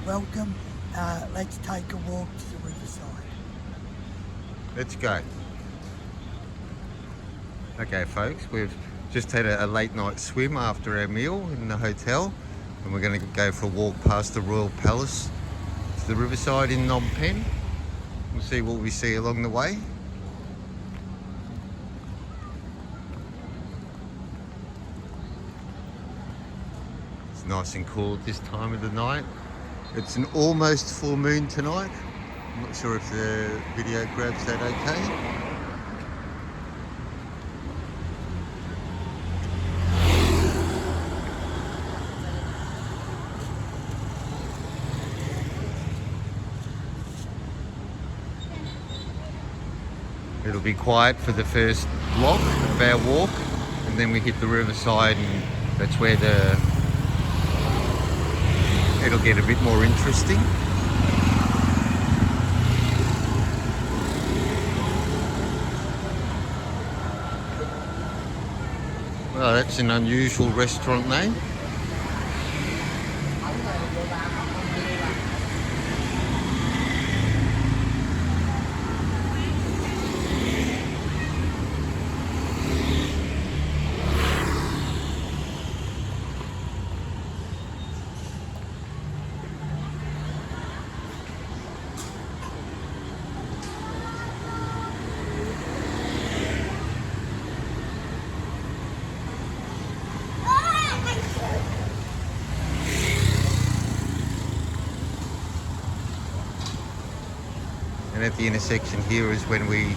welcome. Let's take a walk to the riverside. Let's go. Okay folks, we've just had a late night swim after our meal in the hotel, and we're going to go for a walk past the Royal Palace to the riverside in Phnom Penh. We'll see what we see along the way. It's nice and cool at this time of the night. It's an almost full moon tonight. I'm not sure if the video grabs that okay. It'll be quiet for the first block of our walk, and then we hit the riverside, and that's where it'll get a bit more interesting. Well, that's an unusual restaurant name. And at the intersection here is when we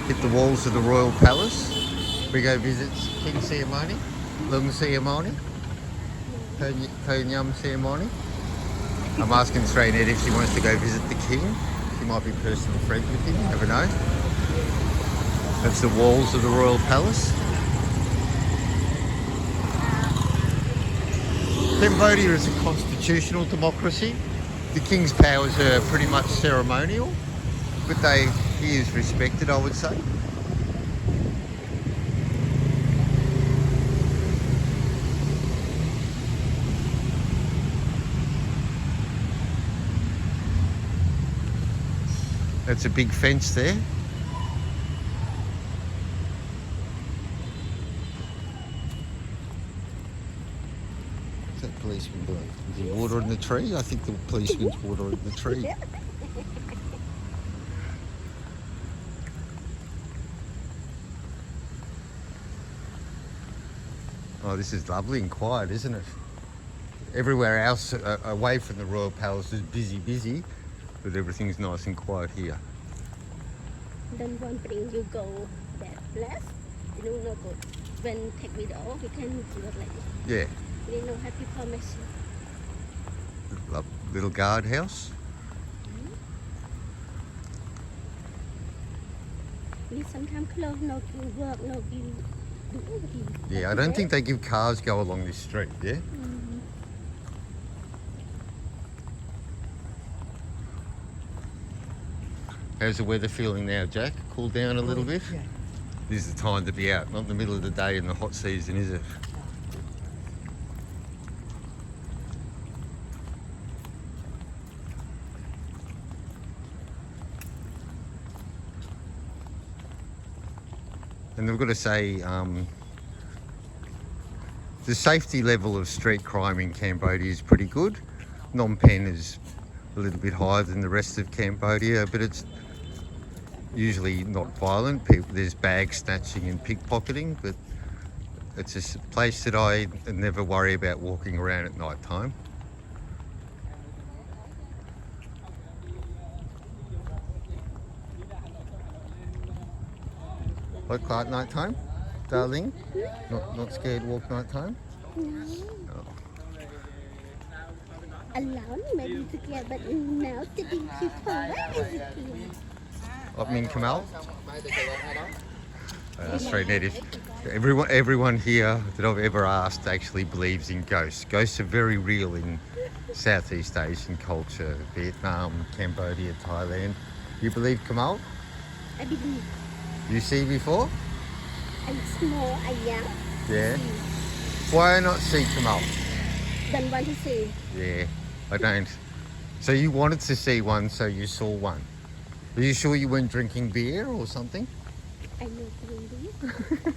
hit the walls of the Royal Palace. We go visit King Ceremony, Lung Ceremony, Nyam Ceremony. I'm asking Australian Ed if she wants to go visit the King. She might be personal friends with him, never know. That's the walls of the Royal Palace. Cambodia is a constitutional democracy. The King's powers are pretty much ceremonial, but he is respected, I would say. That's a big fence there. What's that policeman doing? Is he watering the tree? I think the policeman's watering the tree. Oh, this is lovely and quiet, isn't it? Everywhere else away from the Royal Palace is busy, but everything's nice and quiet here. Don't want bring you go that place. You know, no good. When take video, we can do it like this. Yeah. We know happy permission. Little guardhouse. We sometimes close, no give work, no give do everything. Yeah, I don't think they give cars go along this street, yeah? How's the weather feeling now, Jack? Cool down a little bit? Yeah. This is the time to be out, not in the middle of the day in the hot season, is it? And I've got to say, the safety level of street crime in Cambodia is pretty good. Phnom Penh is a little bit higher than the rest of Cambodia, but it's usually not violent. There's bag snatching and pickpocketing, but it's a place that I never worry about walking around at night time. Like at night time, darling? Not scared to walk night time? No. Oh. Alone, maybe together, but now sitting people, where is it here? Up in Kamal? Straight native. Everyone here that I've ever asked actually believes in ghosts. Ghosts are very real in Southeast Asian culture, Vietnam, Cambodia, Thailand. You believe Kamal? I believe. You see before? I small, I young. Yeah. Why not see Kamal? Don't want to see. Yeah. I don't. So you wanted to see one, so you saw one. Are you sure you weren't drinking beer or something? I know really.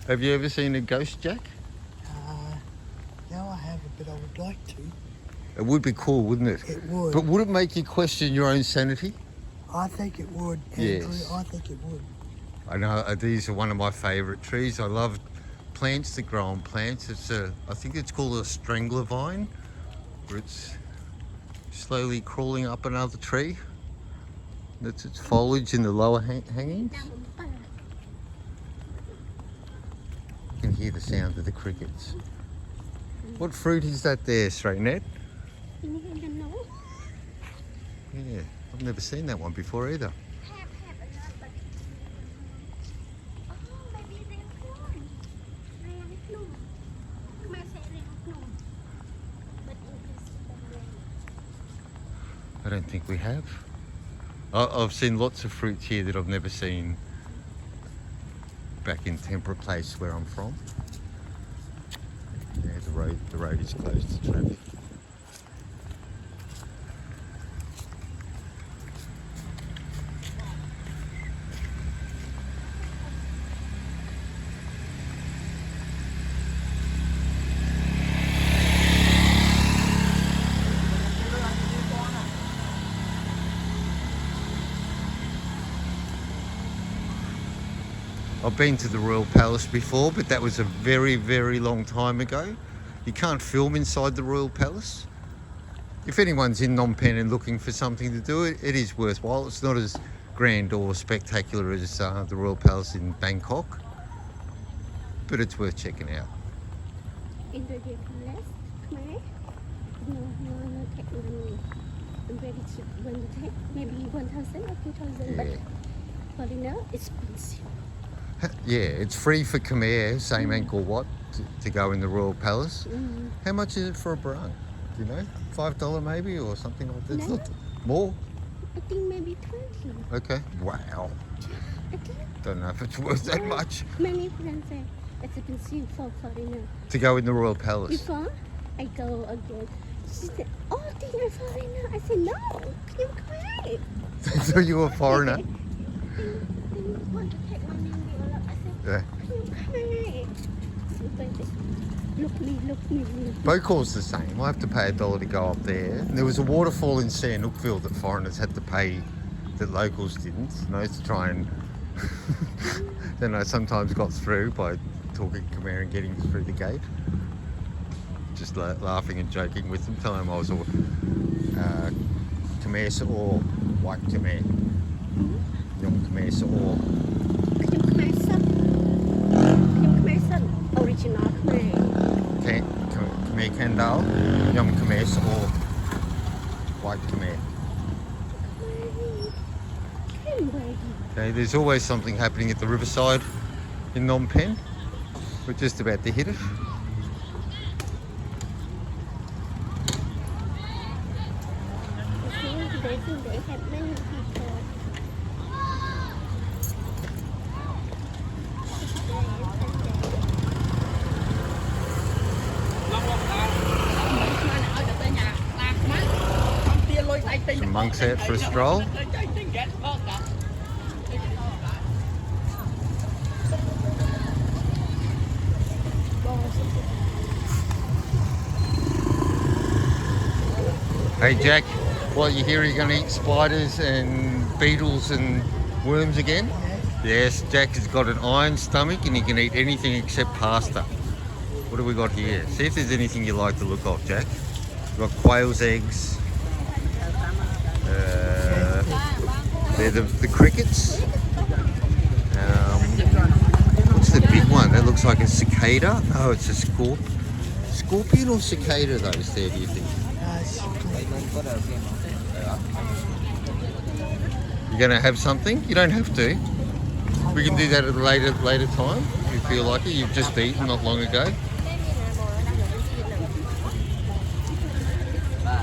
Have you ever seen a ghost, Jack? No, I haven't, but I would like to. It would be cool, wouldn't it? It would. But would it make you question your own sanity? I think it would, Andrew. Yes. I think it would. I know these are one of my favourite trees. I love plants that grow on plants. I think it's called a strangler vine, where it's slowly crawling up another tree. That's its foliage in the lower hangings. You can hear the sound of the crickets. What fruit is that there, Straight Ned? I don't know. Yeah, I've never seen that one before either. Have a lot, but oh, maybe they but I don't think we have. I've seen lots of fruits here that I've never seen back in Temperate Place where I'm from. Yeah, the road is closed to traffic. I've been to the Royal Palace before, but that was a very, very long time ago. You can't film inside the Royal Palace. If anyone's in Phnom Penh and looking for something to do, it is worthwhile. It's not as grand or spectacular as the Royal Palace in Bangkok, but it's worth checking out. in the less Khmer. No, take money. Very cheap. When you take maybe 1,000 or 2,000, but Yeah. foreigner expensive. Yeah, it's free for Khmer, same Angkor Wat, to go in the Royal Palace. How much is it for a barang? Do you know? $5 maybe or something like that? It's No. not more? I think maybe 20. Okay. Wow. I think Don't know if it's worth that much many friends say it's expensive for foreigner. to go in the Royal Palace. Before I go again, she said, "Oh, I think you're foreigner." I said, "No, you Khmer." So you're a foreigner? They want to take money. I said, Yeah. "You Khmer." Look me. Bokaw's the same. I have to pay $1 to go up there. And there was a waterfall in Sihanoukville that foreigners had to pay that locals didn't. You know, to try and then I sometimes got through by talking Khmer and getting through the gate. Just laughing and joking with them, telling them I was a Khmer Sa or white Khmer. Young Khmer Sa or. Khmer son, original Khmer. Khmer Kandal, Yom Khmer Sa or white Khmer. Cambodia. Okay, there's always something happening at the riverside in Phnom Penh. We're just about to hit it. They have many people. Some monks out for a stroll. Hey Jack, what you here? Are you going to eat spiders and beetles and worms again? Yes, Jack has got an iron stomach and he can eat anything except pasta. What do we got here? See if there's anything you like to look of, Jack. We've got quail's eggs. They're the crickets. What's the big one? That looks like a cicada. Oh, it's a scorpion or cicada those there, do you think? You're going to have something? You don't have to. We can do that at a later time if you feel like it. You've just eaten not long ago.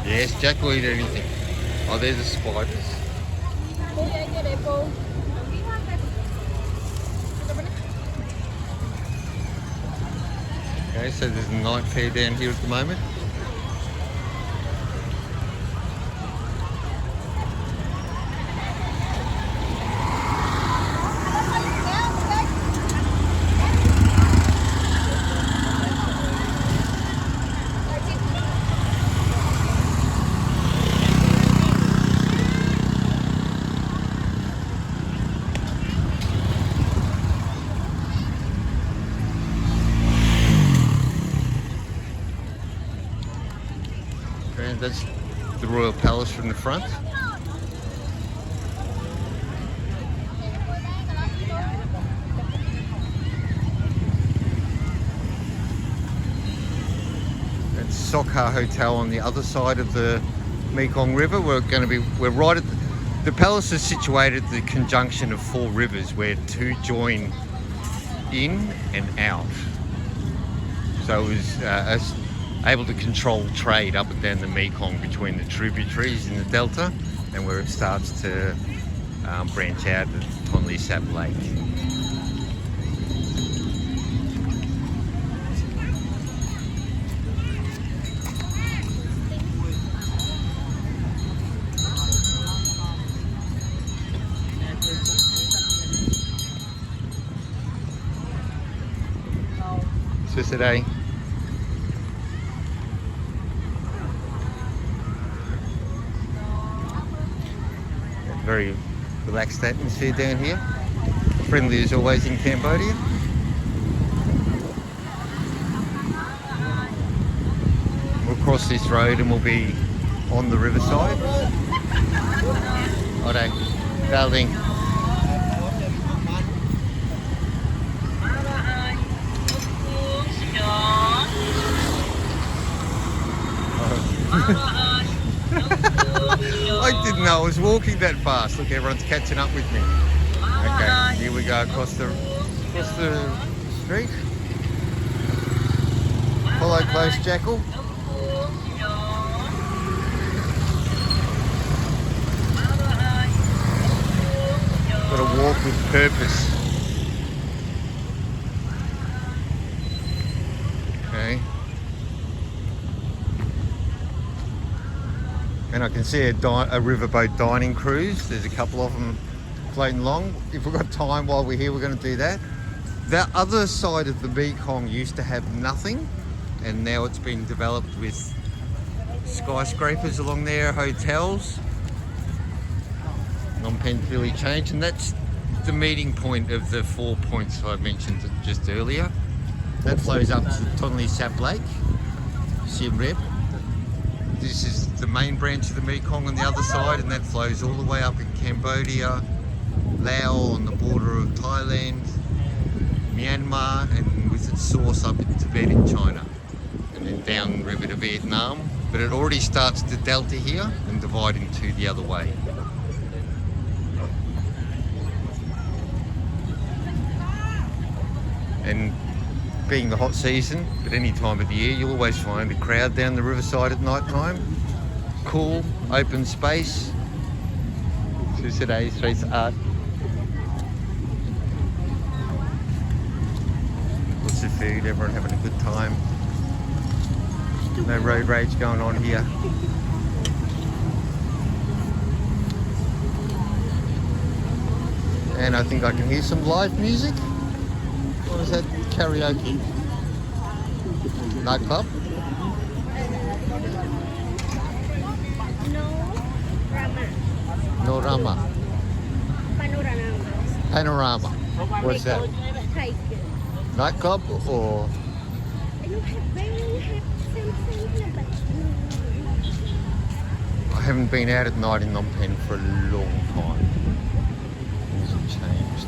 Yes, Jack will eat anything. Oh, there's the spiders. Okay, so there's a night fair down here at the moment. And that's the Royal Palace from the front. That's Sokha Hotel on the other side of the Mekong River. We're right at the palace is situated at the conjunction of 4 rivers where 2 join in and out. So it was able to control trade up and down the Mekong between the tributaries in the delta and where it starts to branch out at Tonle Sap Lake. Today. Very relaxed atmosphere down here. Friendly as always in Cambodia. We'll cross this road and we'll be on the riverside. Righto, darling. I didn't know I was walking that fast. Look, everyone's catching up with me. Okay, here we go across the street. Follow close, Jackal. Got to walk with purpose. Okay. And I can see a riverboat dining cruise. There's a couple of them floating along. If we've got time while we're here, we're going to do that. The other side of the Mekong used to have nothing, and now it's been developed with skyscrapers along there, hotels. Phnom Penh's really changed, and that's the meeting point of the 4 points I mentioned just earlier. That flows up to Tonle Sap Lake, Siem Reap. This is the main branch of the Mekong on the other side, and that flows all the way up in Cambodia, Laos on the border of Thailand, Myanmar, and with its source up in Tibet in China, and then downriver to Vietnam. But it already starts to delta here and divide into the other way. And being the hot season, at any time of the year, you'll always find a crowd down the riverside at night time. Cool, open space. Today's streets art. Lots of food, everyone having a good time. No road rage going on here. And I think I can hear some live music. What is that? Karaoke? Nightclub? No Rama. Panorama. What's that? Nightclub or? I haven't been out at night in Phnom Penh for a long time. Things have changed.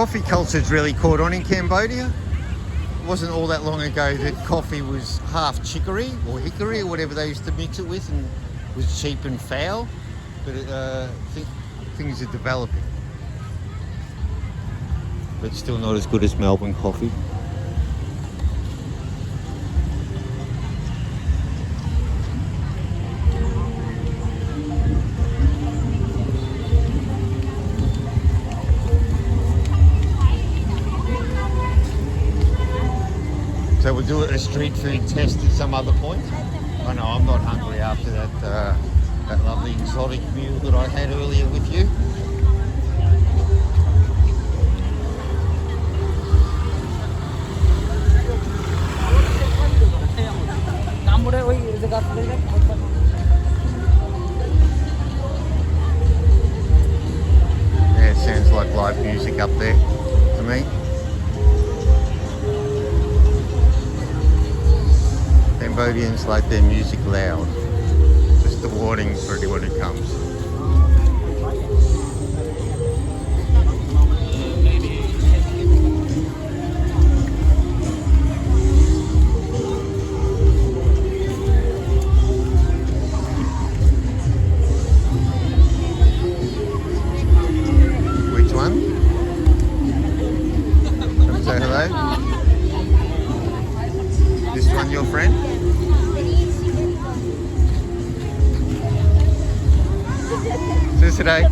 coffee culture's really caught on in Cambodia. It wasn't all that long ago that coffee was half chicory or hickory or whatever they used to mix it with, and was cheap and foul. But things are developing. But still not as good as Melbourne coffee. So we'll do a street food test at some other point. I know I'm not hungry after that lovely exotic meal that I had earlier with you. Yeah, it sounds like live music up there to me. Cambodians like their music loud. Just a warning for anyone who comes. Which one? Come say hello. This one your friend? Today.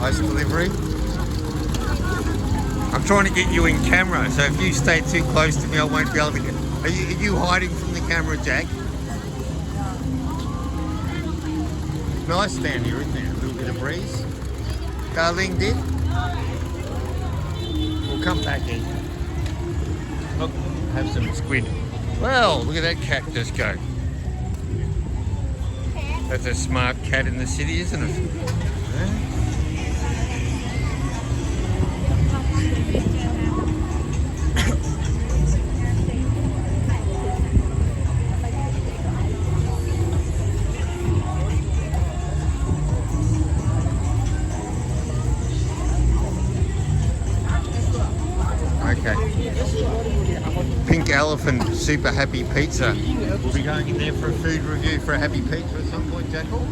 Ice delivery. I'm trying to get you in camera, so if you stay too close to me, I won't be able to get. Are you hiding from the camera, Jack? Nice down here, isn't there? A little bit of breeze. Darling did. We'll come back in. Look, have some squid. Well, look at that cat just go. That's a smart cat in the city, isn't it? Yeah. Pink Elephant Super Happy Pizza. We'll be going in there for a food review for a Happy Pizza at some point, Jackal.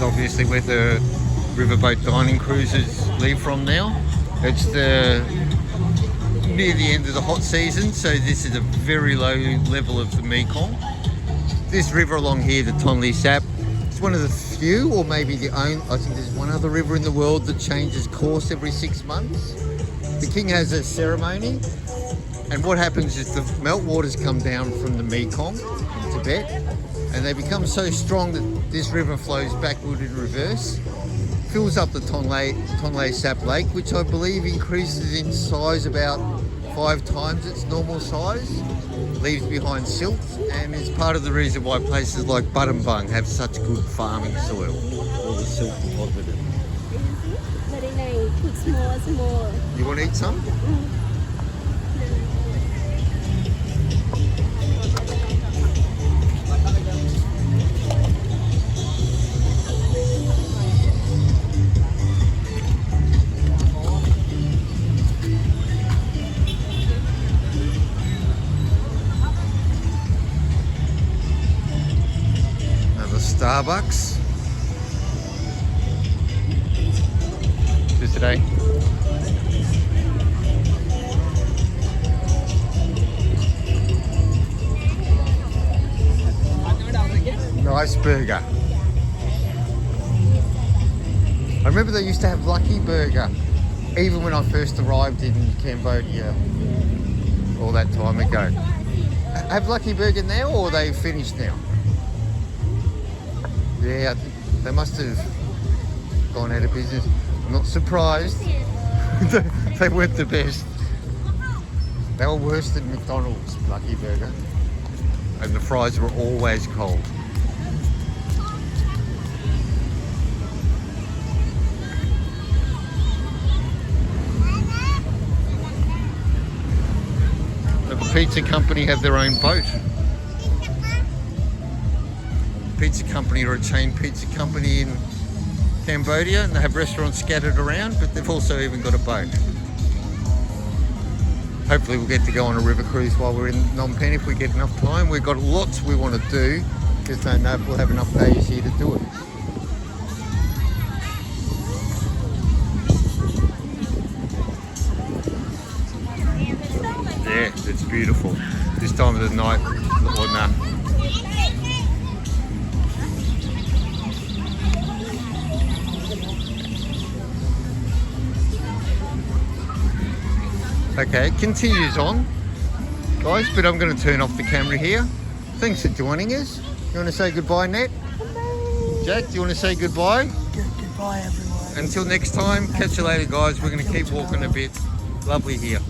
Obviously where the riverboat dining cruises leave from now. It's near the end of the hot season, so this is a very low level of the Mekong. This river along here, the Tonle Sap, it's one of the few, or maybe the only, I think there's one other river in the world that changes course every 6 months. The king has a ceremony, and what happens is the meltwaters come down from the Mekong in Tibet, and they become so strong that this river flows backward in reverse, fills up the Tonle Sap Lake, which I believe increases in size about 5 times its normal size, leaves behind silt, and is part of the reason why places like Battambang have such good farming soil. All the silt deposited. Very nice. It's small. You want to eat some? Starbucks. Just today. Nice burger. I remember they used to have Lucky Burger, even when I first arrived in Cambodia all that time ago. Have Lucky Burger now, or are they finished now? Yeah, I think they must have gone out of business. I'm not surprised. They weren't the best. They were worse than McDonald's Lucky Burger. And the fries were always cold. But the pizza company have their own boat. Pizza company or a chain pizza company in Cambodia, and they have restaurants scattered around, but they've also even got a boat. Hopefully we'll get to go on a river cruise while we're in Phnom Penh if we get enough time. We've got lots we want to do, just don't know if we'll have enough days here to do it. Yeah, it's beautiful. This time of the night, or nah. Okay, it continues on, guys, but I'm going to turn off the camera here. Thanks for joining us. You want to say goodbye, Nat? Bye. Jack, do you want to say goodbye? Goodbye, everyone. Until next time, catch you later, guys. We're going to keep walking a bit. Lovely here.